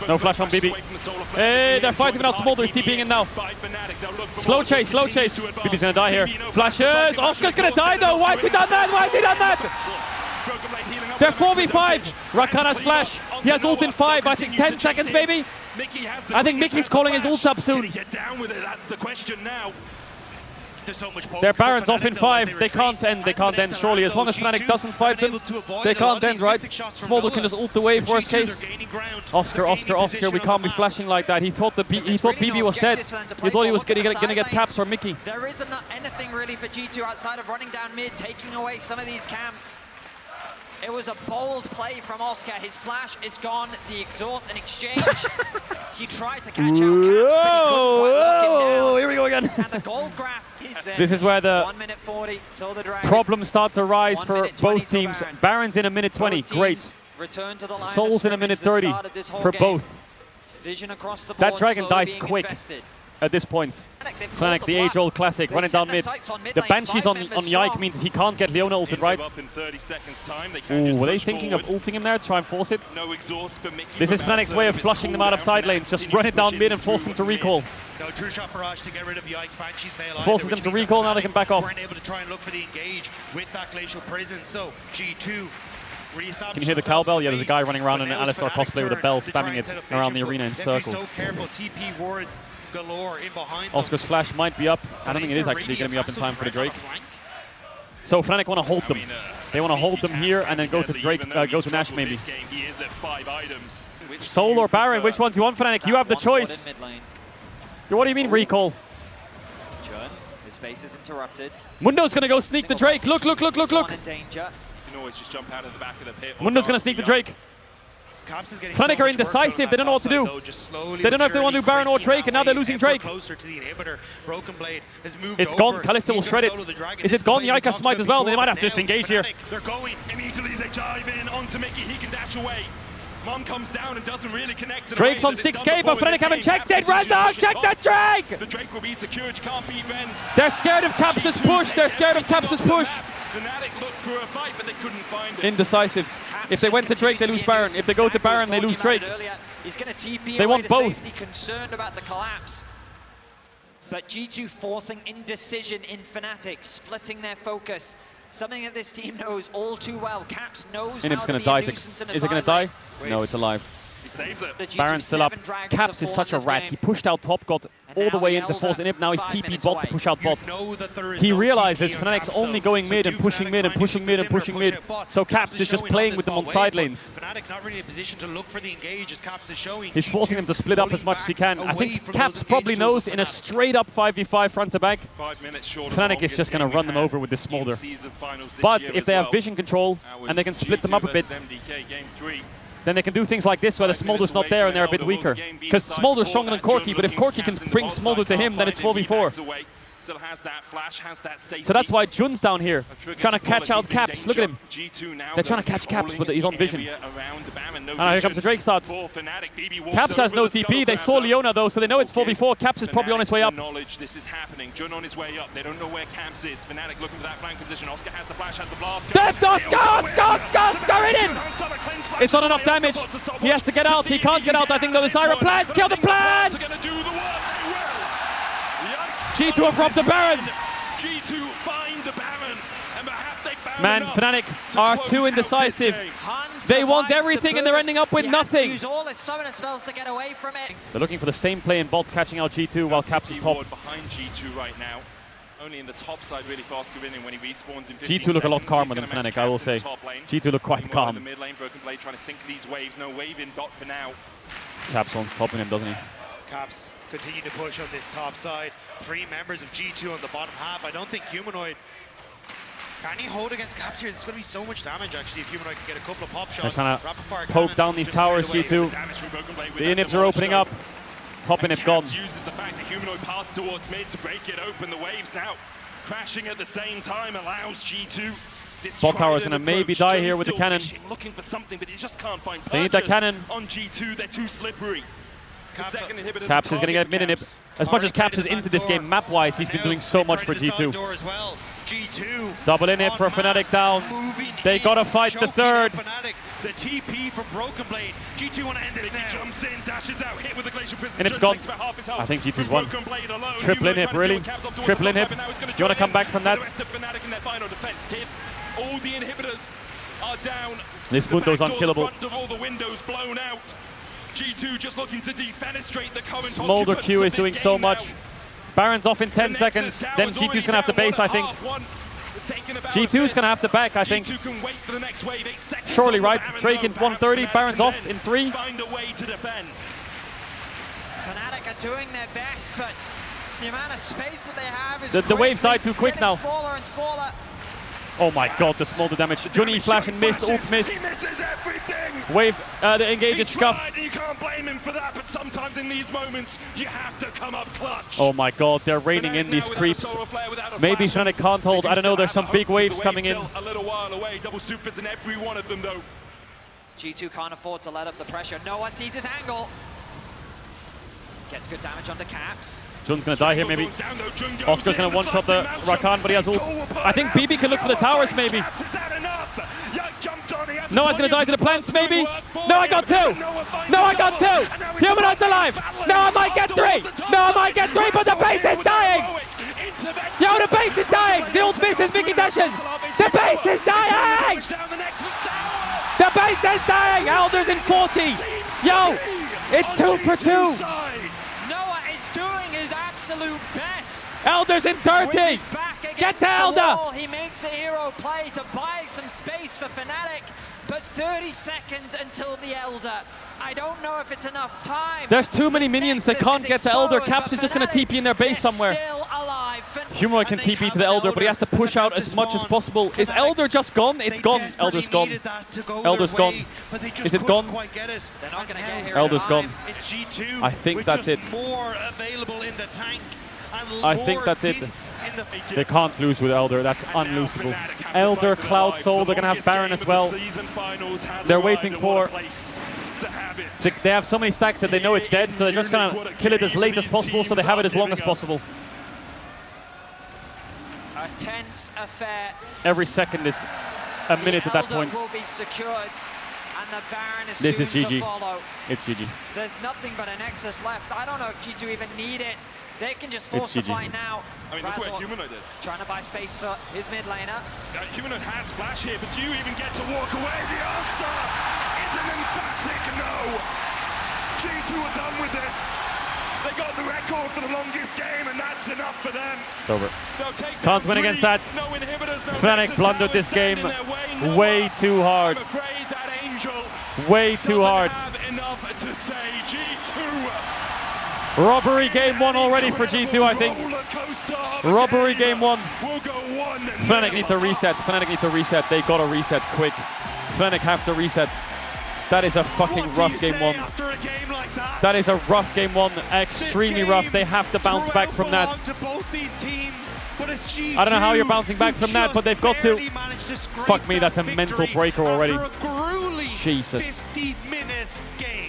No flash on BB. Hey, they're fighting without Smolder. He's TPing in now. Slow chase, slow chase. BB's gonna die here. Flashes. Oscar's gonna die though. Why has he done that? Why has he done that? They're 4v5. Rakana's flash. He has ult in 5. I think 10 seconds maybe. I think Mickey's calling his ult up soon. Their Baron's off in 5. They can't end. They can't end surely. As long as Fnatic doesn't fight them, they can't end, right? Smolder can just ult the wave, worst case. Oscar, we can't be flashing like that. He thought BB was dead. He thought he was gonna get caps from Mickey. There isn't anything really for G2 outside of running down mid, taking away some of these camps. It was a bold play from Oscar. His flash is gone. The exhaust in exchange. He tried to catch out Caps, but he couldn't quite lock him down. Here we go again. And the gold graph hits in. This is where the 1 minute 40 till the dragon. problems start to rise for both teams. Baron. Baron's in a minute 20. Great. Return to the line Soul's in a minute 30 for both. Vision across the board, That dragon slowly dies being quick infested. at this point. Fnatic, the age-old classic, running down mid. The Banshees on Yike means he can't get Leona ulted, right? Ooh, were they thinking of ulting him there to try and force it? This is Fnatic's way of flushing them out of side lanes. Just run it down mid and force them to recall. Forces them to recall, now they can back off. Able to try and look for the engage with that glacial prison. So G2 Can you hear the cowbell? Yeah, there's a guy running around in an Alistar cosplay with a bell, spamming it around the arena in circles. So careful, TP wards galore in behind them. Oscar's flash might be up. I don't think it is actually going to be up in time for the Drake. So Fnatic want to hold them. They want to hold them here and then go to Drake, go to Nash maybe. Soul or Baron, which one do you want, Fnatic? You have the choice. What do you mean recall? His base is interrupted. Mundo's going to go sneak the Drake. Look. Mundo's going to sneak the Drake. Fnatic are indecisive. They don't know what to do. They don't know if they want to do Baron or Drake, and now they're losing Drake. It's gone. Kalista will shred it. Is it gone? Yike has smite as well. They might have to just engage here. They're going. Immediately they dive in onto Mickey. He can dash away. Mom comes down and doesn't really connect to the Drake's on 6k, but Fnatic haven't checked it. Razor, check that Drake! The Drake will be secured. You can't beat Rend. They're scared of Caps' push. They're scared of Caps' push. Fnatic looked for a fight, but they couldn't find it. Indecisive. If they went to Drake, they lose Baron. If they go to Baron, they lose Drake. He's going to TP They want both. Safety, concerned about the collapse. But G2 forcing indecision in Fnatic, splitting their focus. Something that this team knows all too well. Caps knows Inhib's going to die. Is it going to die? No, it's alive. He saves it. Baron's still up. Caps is such a rat. He pushed out top, got all the way into force Inhib. Now he's TP bot to push out bot. He realizes Fnatic's only going mid and pushing mid and pushing mid and pushing mid. So Caps is just playing with them on side lanes. Fnatic not really in a position to look for the engage as Caps is showing. He's forcing them to split up as much as he can. I think Caps probably knows in a straight up 5v5 front to back, Fnatic is just going to run them over with this Smolder. But if they have vision control and they can split them up a bit, then they can do things like this where the Smolder's not there and they're a bit weaker. Because Smolder's stronger than Corki, but if Corki can bring Smolder to him, then it's 4v4. So that's why Jun's down here, trying to catch out Caps. Look at him. They're trying to catch Caps, but he's on vision. Here comes the Drake start. Caps has no TP. They saw Leona though, so they know it's 4v4. Caps is probably on his way up. This is happening. Jun on his way up. They don't know where Caps is. Fnatic looking for that flank position. Oscar has the flash, has the blast. Oscar in! It's not enough damage. He has to get out. He can't get out. I think though the Zyra plants. Kill the plants! G2 have robbed the Baron! G2 find the Baron, and perhaps they found Man, Fnatic are too indecisive. They want everything and they're ending up with nothing. Use all his summoner spells to get away from it. They're looking for the same play in bot, catching out G2 while Caps is top. Behind G2 right now. Only in the top side really for Oscar winning when he respawns in 15 G2 look a lot seconds. calmer than Fnatic, I will say. G2 look quite calm. In the mid lane, Broken Blade trying to sink these waves. No wave in bot for now. Caps wants topping him, doesn't he? Caps continue to push on this top side. 3 members of G2 on the bottom half. I don't think Humanoid can he hold against Caps here. It's going to be so much damage actually if Humanoid can get a couple of pop shots. They're trying to poke down these towers, G2. The Inhibs are opening up. Top Inhib gone. Uses the fact that Humanoid paths towards mid to break it open. The waves now crashing at the same time allows G2. Bot tower's gonna maybe die here with the cannon. Looking for something, but he just can't find they need that cannon. on G2. They're too slippery. Caps is going to get mid inhib. As much as Caps is into this game map-wise, he's been doing so much for G2. Double inhib for Fnatic down. They got to fight the third. The TP from Broken Blade. G2 want to end this now. Jumps in, dashes out, hit with the Glacial Prism. Inhib's gone. I think G2's won. Triple inhib, really. Triple inhib. Do you want to come back from that? All the inhibitors are down. This Mundo's unkillable. All the windows blown out. G2 just looking to defenestrate the current. Smolder Q is doing so much. Baron's off in 10 seconds. Then G2's going to have to base, I think. G2's going to have to back, I think. Surely, right? Drake in 130, Baron's off in 3. Fnatic are doing their best, but the amount of space that they have is the waves die too quick now. Smaller and smaller. Oh my god, the smolder damage. Junny flash and missed, ult missed. He misses everything. Wave, the engage is scuffed. You can't blame him for that, but sometimes in these moments, you have to come up clutch. Oh my god, they're raining in these creeps. Maybe Fnatic can't hold. I don't know, there's some big waves coming in. A little while away. Double supers in every one of them, though. G2 can't afford to let up the pressure. No one sees his angle. Gets good damage onto Caps. Jun's gonna die here, maybe. Oscar's gonna one-shot the Rakan, but he has ult. I think BB can look for the towers, maybe. Noah's gonna die to the plants, maybe. No, I got 2. No, I got 2. Humanoid's alive. No, I might get 3. No, I might get 3, but the base is dying. Yo, the base is dying. The ult misses, Mickey dashes. The base is dying. The base is dying. Elder's in 40. Yo, it's 2 for 2. Absolute best. Elder's in 30. Get to Elder. He makes a hero play to buy some space for Fnatic, but 30 seconds until the Elder. I don't know if it's enough time. There's too many minions. They can't get to Elder. Caps is just going to TP in their base somewhere. Humanoid can TP to the Elder, but he has to push out as much as possible. Is Elder just gone? It's gone. Elder's gone. Elder's gone. Is it gone? Elder's gone. I think that's it. I think that's it. They can't lose with Elder. That's unlosable. Elder, Cloud Soul. They're going to have Baron as well. They're waiting for... They have so many stacks that they know it's dead, so they're just going to kill it as late as possible so they have it as long as possible. A tense affair. Every second is a minute at that point. Will be secured, and the Baron is this is soon GG. to follow. It's GG. There's nothing but a Nexus left. I don't know if G2 even need it. They can just force the fight now. I mean, look where Humanoid is. Trying to buy space for his mid laner. Humanoid has flash here, but do you even get to walk away? The answer is an emphatic no. G2 are done with this. They got the record for the longest game, and that's enough for them. It's over. Can't win against that. No inhibitors, no Fnatic blundered this game way too hard. I'm afraid that Angel way too hard. have enough to say. G2. Robbery game 1 already for G2, I think. Robbery game 1. Fnatic need to reset. Fnatic need to reset. They gotta reset quick. Fnatic have to reset. That is a fucking rough game 1. That is a rough game 1. Extremely rough. They have to bounce back from that. I don't know how you're bouncing back from that, but they've got to. Fuck me, that's a mental breaker already. Jesus.